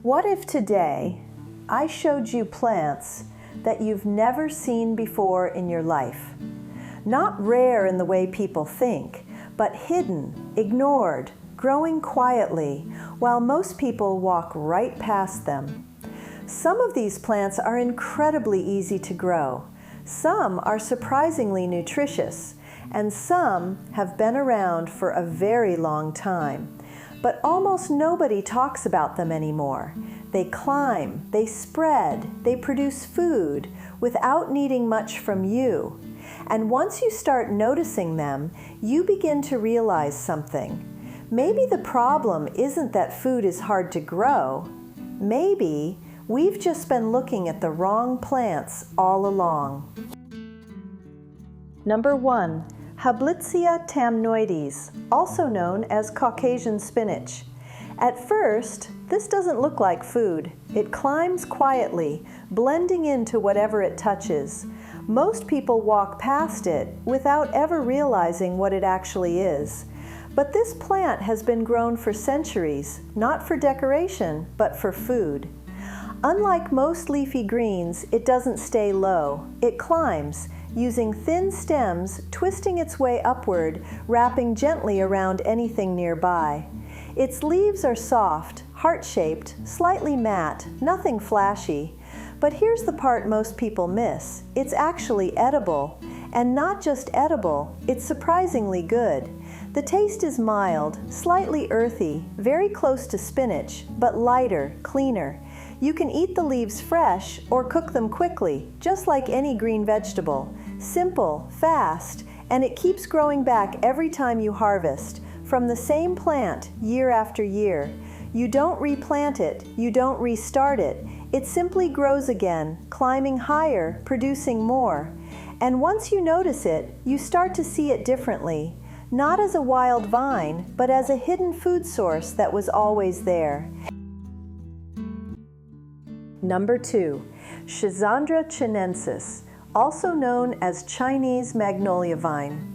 What if today I showed you plants that you've never seen before in your life? Not rare in the way people think, but hidden, ignored, growing quietly, while most people walk right past them. Some of these plants are incredibly easy to grow. Some are surprisingly nutritious, and some have been around for a very long time. But almost nobody talks about them anymore. They climb, they spread, they produce food without needing much from you. And once you start noticing them, you begin to realize something. Maybe the problem isn't that food is hard to grow. Maybe we've just been looking at the wrong plants all along. Number 1. Hablitzia tamnoides, also known as Caucasian spinach. At first, this doesn't look like food. It climbs quietly, blending into whatever it touches. Most people walk past it without ever realizing what it actually is. But this plant has been grown for centuries, not for decoration, but for food. Unlike most leafy greens, it doesn't stay low. It climbs, using thin stems, twisting its way upward, wrapping gently around anything nearby. Its leaves are soft, heart-shaped, slightly matte, nothing flashy. But here's the part most people miss. It's actually edible. And not just edible, it's surprisingly good. The taste is mild, slightly earthy, very close to spinach, but lighter, cleaner. You can eat the leaves fresh or cook them quickly, just like any green vegetable. Simple, fast, and it keeps growing back every time you harvest, from the same plant year after year. You don't replant it, you don't restart it. It simply grows again, climbing higher, producing more. And once you notice it, you start to see it differently. Not as a wild vine, but as a hidden food source that was always there. Number 2. Schisandra chinensis, also known as Chinese magnolia vine.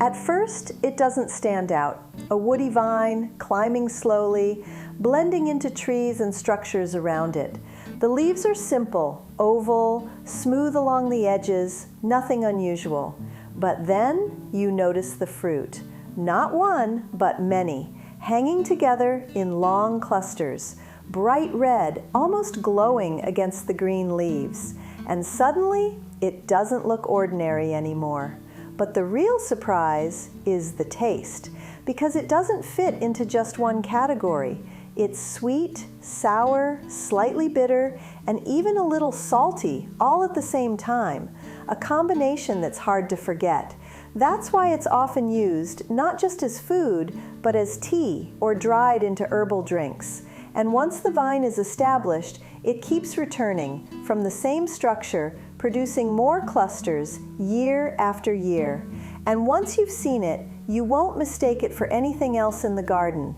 At first, it doesn't stand out. A woody vine, climbing slowly, blending into trees and structures around it. The leaves are simple, oval, smooth along the edges, nothing unusual. But then you notice the fruit. Not one, but many, hanging together in long clusters, bright red, almost glowing against the green leaves. And suddenly, it doesn't look ordinary anymore. But the real surprise is the taste, because it doesn't fit into just one category. It's sweet, sour, slightly bitter, and even a little salty, all at the same time, a combination that's hard to forget. That's why it's often used not just as food, but as tea or dried into herbal drinks. And once the vine is established, it keeps returning from the same structure, producing more clusters year after year. And once you've seen it, you won't mistake it for anything else in the garden.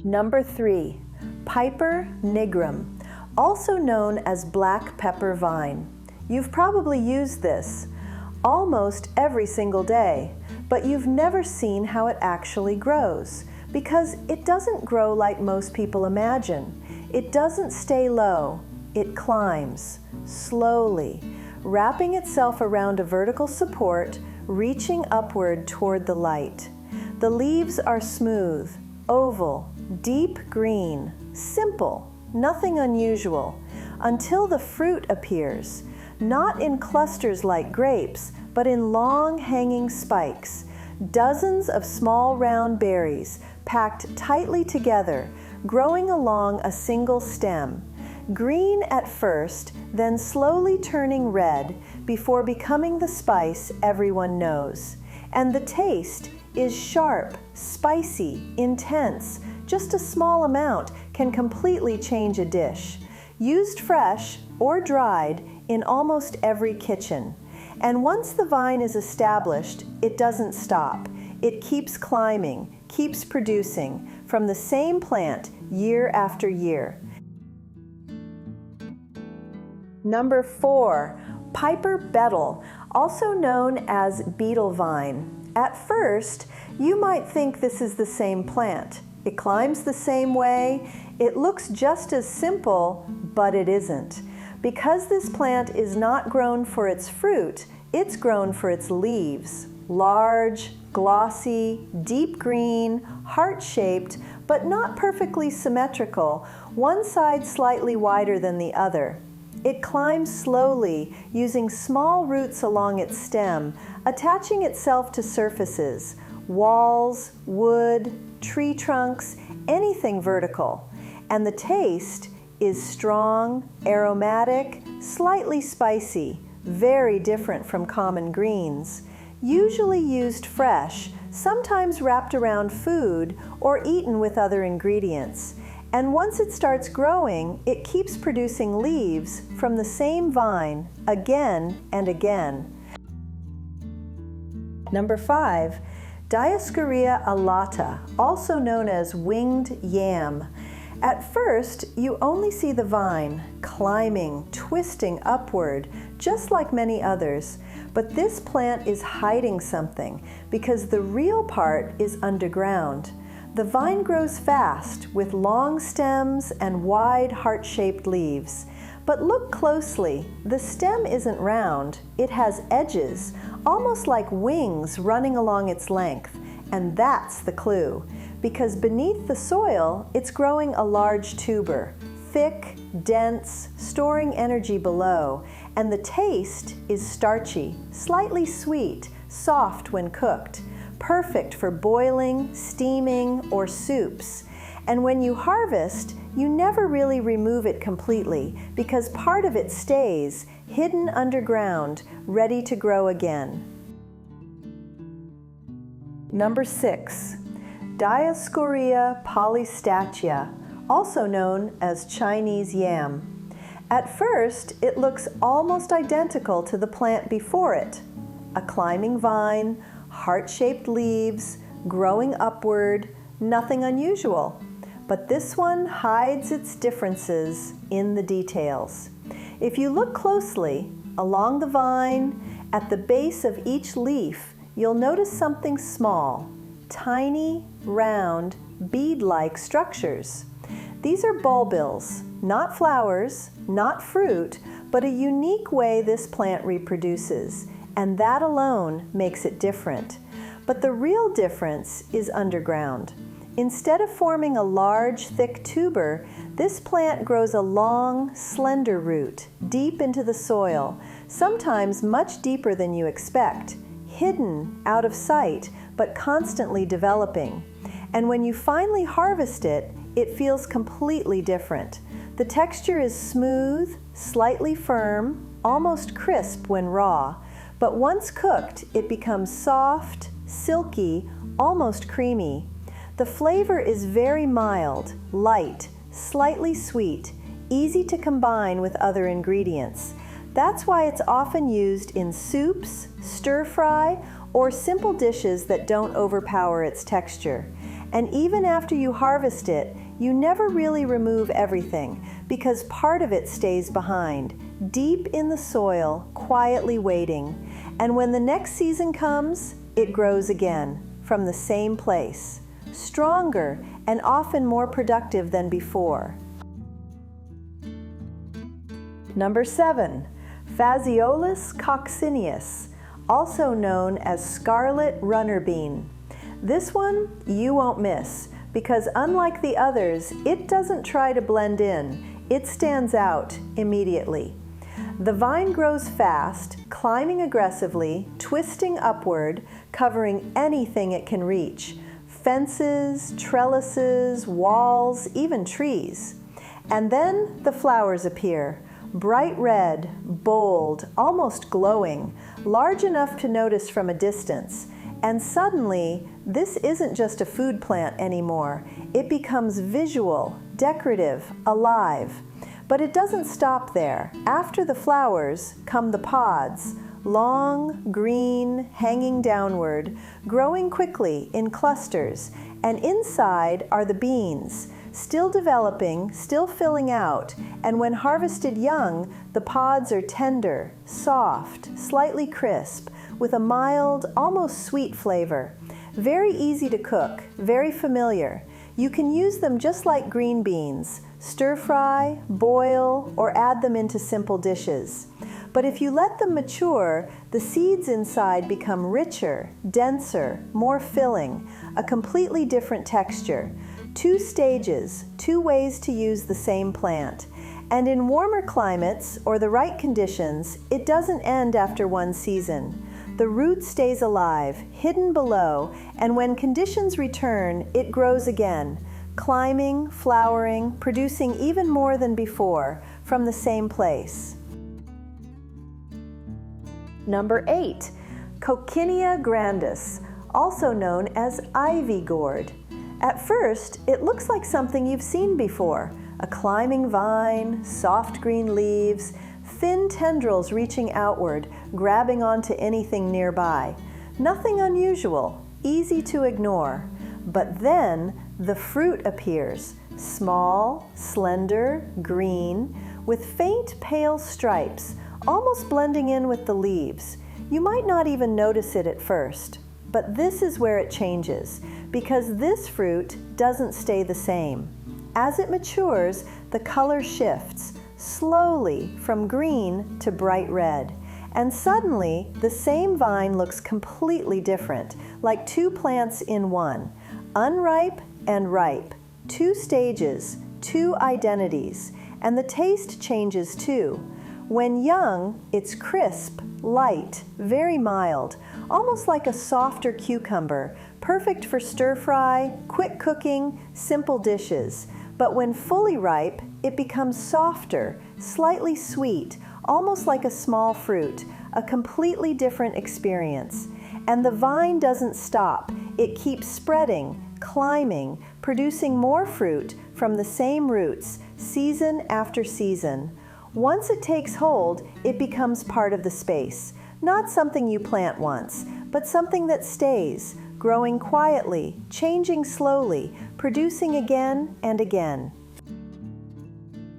Number 3. Piper nigrum, also known as black pepper vine. You've probably used this almost every single day, but you've never seen how it actually grows, because it doesn't grow like most people imagine. It doesn't stay low. It climbs, slowly, wrapping itself around a vertical support, reaching upward toward the light. The leaves are smooth, oval, deep green, simple, nothing unusual, until the fruit appears, not in clusters like grapes, but in long hanging spikes, dozens of small round berries packed tightly together, growing along a single stem. Green at first, then slowly turning red before becoming the spice everyone knows. And the taste is sharp, spicy, intense. Just a small amount can completely change a dish. Used fresh or dried in almost every kitchen. And once the vine is established, it doesn't stop. It keeps climbing, keeps producing from the same plant year after year. Number 4, Piper Betel, also known as beetle vine. At first, you might think this is the same plant. It climbs the same way. It looks just as simple, but it isn't. Because this plant is not grown for its fruit, it's grown for its leaves. Large, glossy, deep green, heart-shaped, but not perfectly symmetrical, one side slightly wider than the other. It climbs slowly, using small roots along its stem, attaching itself to surfaces, walls, wood, tree trunks, anything vertical. And the taste is strong, aromatic, slightly spicy, very different from common greens. Usually used fresh, sometimes wrapped around food or eaten with other ingredients. And once it starts growing, it keeps producing leaves from the same vine again and again. Number 5, Dioscorea alata, also known as winged yam. At first, you only see the vine climbing, twisting upward, just like many others. But this plant is hiding something because the real part is underground. The vine grows fast with long stems and wide heart-shaped leaves. But look closely, the stem isn't round. It has edges, almost like wings running along its length. And that's the clue, because beneath the soil, it's growing a large tuber, thick, dense, storing energy below, and the taste is starchy, slightly sweet, soft when cooked, perfect for boiling, steaming, or soups. And when you harvest, you never really remove it completely because part of it stays hidden underground, ready to grow again. Number 6, Dioscorea polystachya, also known as Chinese yam. At first, it looks almost identical to the plant before it. A climbing vine, heart-shaped leaves, growing upward, nothing unusual. But this one hides its differences in the details. If you look closely, along the vine, at the base of each leaf, you'll notice something small, tiny, round, bead-like structures. These are bulbils, not flowers, not fruit, but a unique way this plant reproduces, and that alone makes it different. But the real difference is underground. Instead of forming a large, thick tuber, this plant grows a long, slender root deep into the soil, sometimes much deeper than you expect, hidden, out of sight, but constantly developing. And when you finally harvest it, it feels completely different. The texture is smooth, slightly firm, almost crisp when raw, but once cooked, it becomes soft, silky, almost creamy. The flavor is very mild, light, slightly sweet, easy to combine with other ingredients. That's why it's often used in soups, stir-fry, or simple dishes that don't overpower its texture. And even after you harvest it, you never really remove everything because part of it stays behind, deep in the soil, quietly waiting. And when the next season comes, it grows again from the same place, stronger and often more productive than before. Number 7, Phaseolus coccineus, also known as scarlet runner bean. This one you won't miss because unlike the others, it doesn't try to blend in. It stands out immediately. The vine grows fast, climbing aggressively, twisting upward, covering anything it can reach. Fences, trellises, walls, even trees. And then the flowers appear. Bright red, bold, almost glowing, large enough to notice from a distance. And suddenly, this isn't just a food plant anymore. It becomes visual, decorative, alive. But it doesn't stop there. After the flowers come the pods, long, green, hanging downward, growing quickly in clusters. And inside are the beans, still developing, still filling out, and when harvested young, the pods are tender, soft, slightly crisp, with a mild, almost sweet flavor. Very easy to cook, very familiar. You can use them just like green beans, stir fry, boil, or add them into simple dishes. But if you let them mature, the seeds inside become richer, denser, more filling, a completely different texture. 2 stages, 2 ways to use the same plant. And in warmer climates, or the right conditions, it doesn't end after one season. The root stays alive, hidden below, and when conditions return, it grows again, climbing, flowering, producing even more than before, from the same place. Number 8, Coccinea grandis, also known as ivy gourd. At first, it looks like something you've seen before, a climbing vine, soft green leaves, thin tendrils reaching outward, grabbing onto anything nearby. Nothing unusual, easy to ignore. But then the fruit appears, small, slender, green, with faint pale stripes, almost blending in with the leaves. You might not even notice it at first. But this is where it changes, because this fruit doesn't stay the same. As it matures, the color shifts, slowly from green to bright red. And suddenly, the same vine looks completely different, like 2 plants in one. Unripe and ripe, 2 stages, 2 identities. And the taste changes too. When young, it's crisp, light, very mild, almost like a softer cucumber, perfect for stir-fry, quick cooking, simple dishes. But when fully ripe, it becomes softer, slightly sweet, almost like a small fruit, a completely different experience. And the vine doesn't stop. It keeps spreading, climbing, producing more fruit from the same roots, season after season. Once it takes hold, it becomes part of the space. Not something you plant once, but something that stays, growing quietly, changing slowly, producing again and again.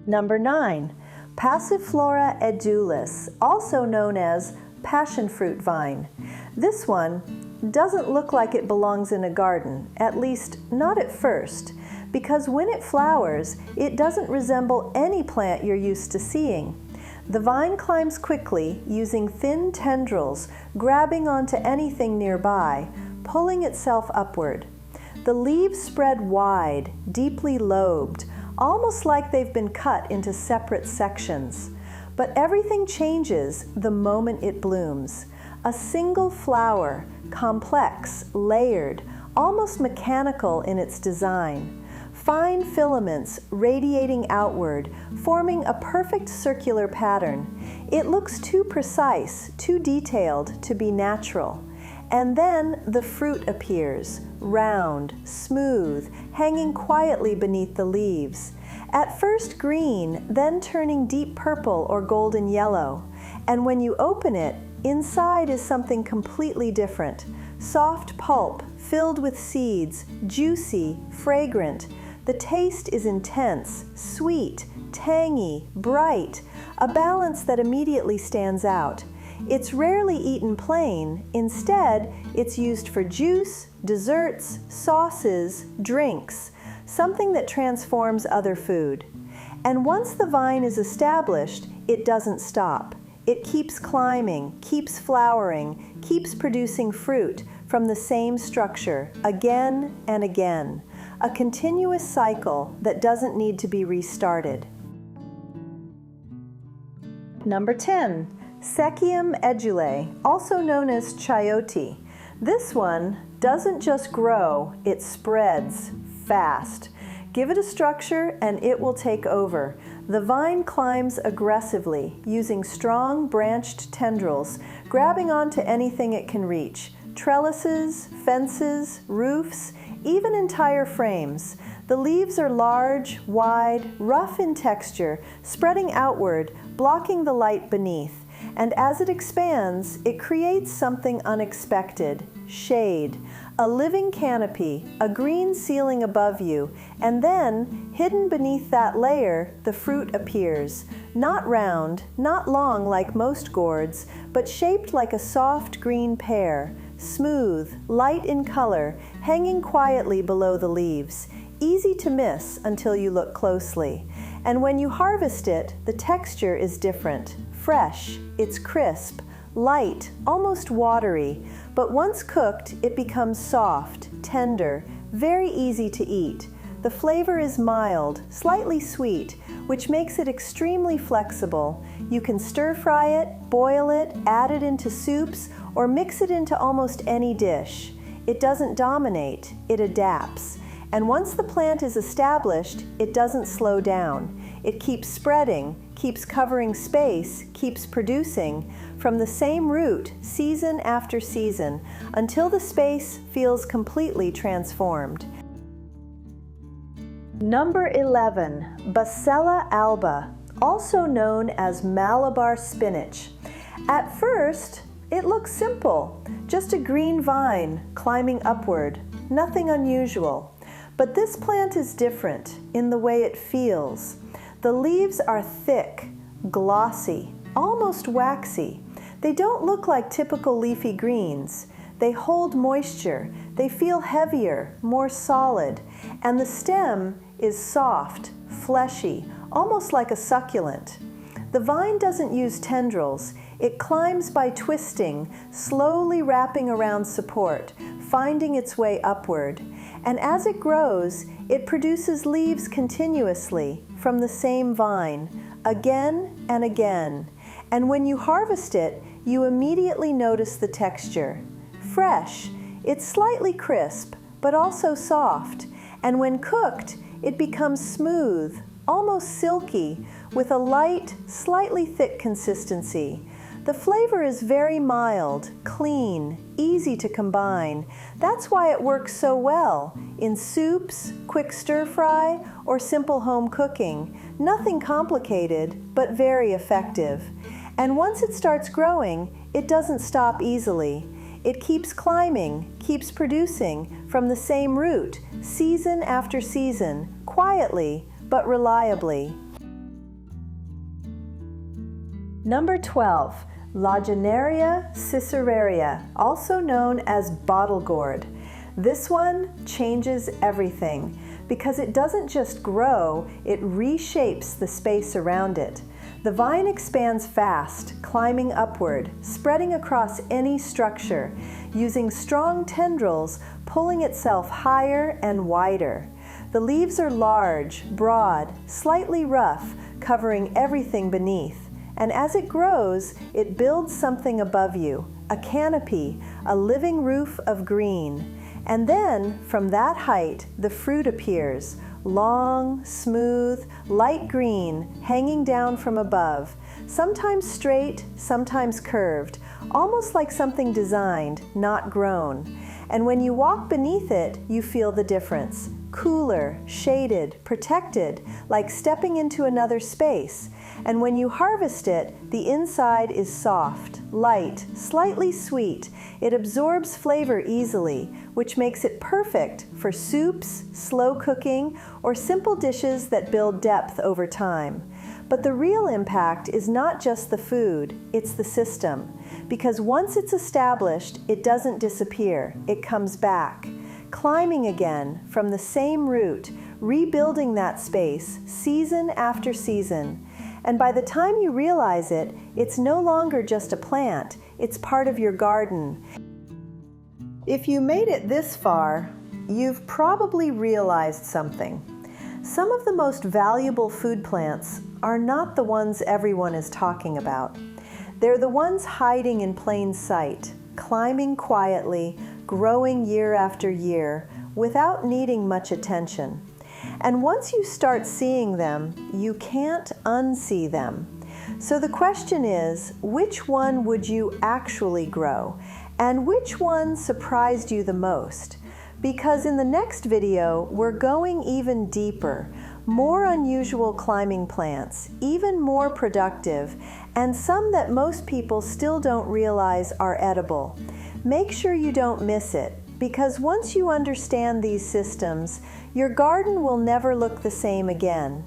Number 9, Passiflora edulis, also known as passionfruit vine. This one doesn't look like it belongs in a garden, at least not at first, because when it flowers, it doesn't resemble any plant you're used to seeing. The vine climbs quickly, using thin tendrils, grabbing onto anything nearby, pulling itself upward. The leaves spread wide, deeply lobed, almost like they've been cut into separate sections. But everything changes the moment it blooms. A single flower, complex, layered, almost mechanical in its design. Fine filaments radiating outward, forming a perfect circular pattern. It looks too precise, too detailed to be natural. And then the fruit appears, round, smooth, hanging quietly beneath the leaves. At first green, then turning deep purple or golden yellow. And when you open it, inside is something completely different. Soft pulp, filled with seeds, juicy, fragrant. The taste is intense, sweet, tangy, bright, a balance that immediately stands out. It's rarely eaten plain. Instead, it's used for juice, desserts, sauces, drinks, something that transforms other food. And once the vine is established, it doesn't stop. It keeps climbing, keeps flowering, keeps producing fruit from the same structure again and again. A continuous cycle that doesn't need to be restarted. Number 10, Sechium edule, also known as Chayote. This one doesn't just grow, it spreads fast. Give it a structure and it will take over. The vine climbs aggressively, using strong branched tendrils, grabbing onto anything it can reach. Trellises, fences, roofs, even entire frames. The leaves are large, wide, rough in texture, spreading outward, blocking the light beneath. And as it expands, it creates something unexpected, shade, a living canopy, a green ceiling above you, and then, hidden beneath that layer, the fruit appears. Not round, not long like most gourds, but shaped like a soft green pear, smooth, light in color, hanging quietly below the leaves. easy to miss until you look closely. And when you harvest it, the texture is different. Fresh, it's crisp, light, almost watery, but once cooked, it becomes soft, tender, very easy to eat. The flavor is mild, slightly sweet, which makes it extremely flexible. You can stir-fry it, boil it, add it into soups, or mix it into almost any dish. It doesn't dominate, it adapts. And once the plant is established, it doesn't slow down. It keeps spreading, keeps covering space, keeps producing from the same root season after season until the space feels completely transformed. Number 11, Bacella alba, also known as Malabar spinach. At first, it looks simple, just a green vine climbing upward, nothing unusual. But this plant is different in the way it feels. The leaves are thick, glossy, almost waxy. They don't look like typical leafy greens. They hold moisture, they feel heavier, more solid, and the stem is soft, fleshy, almost like a succulent. The vine doesn't use tendrils. It climbs by twisting, slowly wrapping around support, finding its way upward. And as it grows, it produces leaves continuously from the same vine, again and again. And when you harvest it, you immediately notice the texture. Fresh, it's slightly crisp, but also soft. And when cooked, it becomes smooth, almost silky, with a light, slightly thick consistency. The flavor is very mild, clean, easy to combine. That's why it works so well in soups, quick stir-fry, or simple home cooking. Nothing complicated, but very effective. And once it starts growing, it doesn't stop easily. It keeps climbing, keeps producing from the same root, season after season, quietly but reliably. Number 12, Lagenaria ciceraria, also known as bottle gourd. This one changes everything because it doesn't just grow, it reshapes the space around it. The vine expands fast, climbing upward, spreading across any structure, using strong tendrils, pulling itself higher and wider. The leaves are large, broad, slightly rough, covering everything beneath. And as it grows, it builds something above you, a canopy, a living roof of green. And then, from that height, the fruit appears, long, smooth, light green, hanging down from above, sometimes straight, sometimes curved, almost like something designed, not grown. And when you walk beneath it, you feel the difference. Cooler, shaded, protected, like stepping into another space. And when you harvest it, the inside is soft, light, slightly sweet. It absorbs flavor easily, which makes it perfect for soups, slow cooking, or simple dishes that build depth over time. But the real impact is not just the food, it's the system. Because once it's established, it doesn't disappear, it comes back. Climbing again from the same root, rebuilding that space season after season. And by the time you realize it, it's no longer just a plant, it's part of your garden. If you made it this far, you've probably realized something. Some of the most valuable food plants are not the ones everyone is talking about. They're the ones hiding in plain sight, climbing quietly, growing year after year, without needing much attention. And once you start seeing them, you can't unsee them. So the question is, which one would you actually grow? And which one surprised you the most? Because in the next video, we're going even deeper. More unusual climbing plants, even more productive, and some that most people still don't realize are edible. Make sure you don't miss it, because once you understand these systems, your garden will never look the same again.